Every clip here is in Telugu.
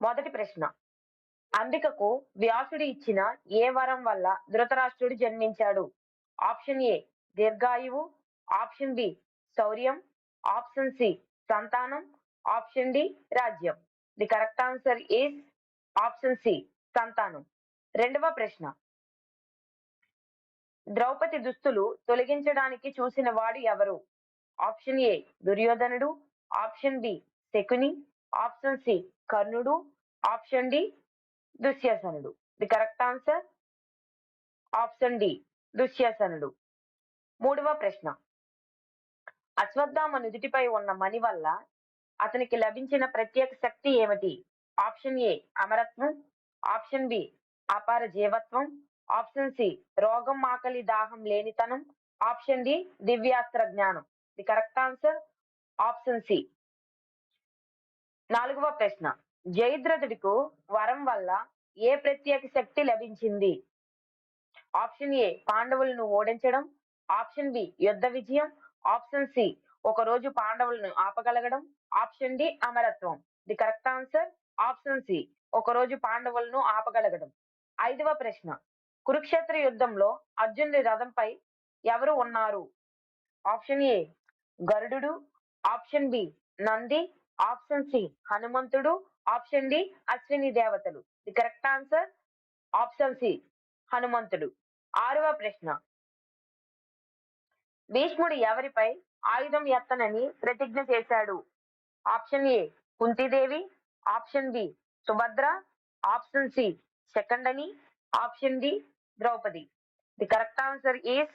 మొదటి ప్రశ్న. అంబికకు వ్యాసుడు ఇచ్చిన ఏ వరం వల్ల ధృతరాష్ట్రుడు జన్మించాడు? ఆప్షన్ ఏ దీర్ఘాయువు, ఆప్షన్ బి శౌర్యం, ఆప్షన్ సి సంతానం, ఆప్షన్ డి రాజ్యం. The correct answer is option C సంతానం. రెండవ ప్రశ్న. ద్రౌపది దుస్తులు తొలగించడానికి చూసిన వాడు ఎవరు? ఆప్షన్ ఏ దుర్యోధనుడు, ఆప్షన్ బి శకుని, ఆప్షన్ సి కర్ణుడు, ఆప్షన్ డి దుశ్శాసనుడు. The correct answer option D దుశ్శాసనుడు. మూడవ ప్రశ్న. అశ్వత్థామ నుదిటిపై ఉన్న మణి వల్ల అతనికి లభించిన ప్రత్యేక శక్తి ఏమిటి? ఆప్షన్ ఏ అమరత్వం, ఆప్షన్ బి అపార జీవత్వం, ఆప్షన్ సి రోగం, ఆకలి, దాహం లేనితనం, ఆప్షన్ డి దివ్యాస్త్ర జ్ఞానం. The correct answer option C. నాలుగవ ప్రశ్న. జయద్రథుడికు వరం వల్ల ఏ ప్రత్యేక శక్తి లభించింది? ఆప్షన్ ఏ పాండవులను ఓడించడం, ఆప్షన్ బి యుద్ధ విజయం, ఆప్షన్ సి ఒకరోజు పాండవులను ఆపగలగడం, ఆప్షన్ డి అమరత్వం. The correct answer option C ఒకరోజు పాండవులను ఆపగలగడం. ఐదవ ప్రశ్న. కురుక్షేత్ర యుద్ధంలో అర్జునుడి రథంపై ఎవరు ఉన్నారు? ఆప్షన్ ఏ గరుడు, option B Nandi, option C హనుమంతుడు, ఆప్షన్ డి అశ్విని దేవతలు. The correct answer option C హనుమంతుడు. ఆరవ ప్రశ్న. భీష్ముడు ఎవరిపై ఆయుధం ఎత్తనని ప్రతిజ్ఞ చేశాడు? Option A Kuntidevi, option B Subhadra, option C శకండని, option D Draupadi. The correct answer is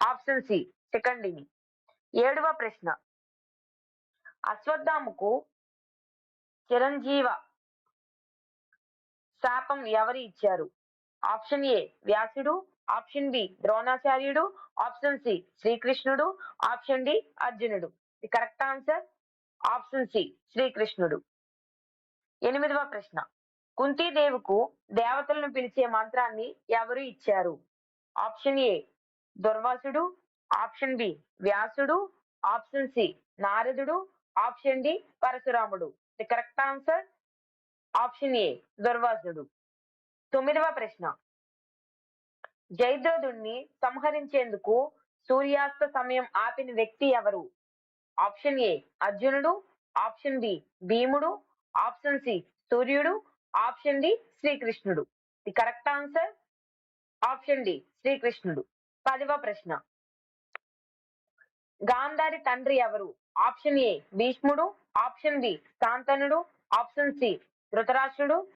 option C శకండిని. ఏడవ ప్రశ్న. అశ్వత్థామకు చిరంజీవ శాపం ఎవరు ఇచ్చారు? ఆప్షన్ ఏ వ్యాసుడు, ఆప్షన్ బి ద్రోణాచార్యుడు, ఆప్షన్ సి శ్రీకృష్ణుడు, ఆప్షన్ డి అర్జునుడు. The correct answer option C శ్రీకృష్ణుడు. ఎనిమిదవ ప్రశ్న. కుంతీదేవికు దేవతలను పిలిచే మంత్రాన్ని ఎవరు ఇచ్చారు? ఆప్షన్ ఏ దుర్వాసుడు, ఆప్షన్ బి వ్యాసుడు, ఆప్షన్ సి నారదుడు, ఆప్షన్ డి పరశురాముడు. The correct answer option A దుర్వాసుడు. తొమ్మిదవ ప్రశ్న. జయద్రథుడిని సంహరించేందుకు సూర్యాస్త సమయం ఆపిన వ్యక్తి ఎవరు? ఆప్షన్ ఏ అర్జునుడు, ఆప్షన్ బి భీముడు, ఆప్షన్ సి సూర్యుడు, ఆప్షన్ డి శ్రీకృష్ణుడు. The correct answer option D శ్రీకృష్ణుడు. పదవ ప్రశ్న. గాంధారి తండ్రి ఎవరు? ఆప్షన్ ఏ భీష్ముడు, ఆప్షన్ బి శాంతనుడు, ఆప్షన్ సి ధృతరాష్ట్రుడు,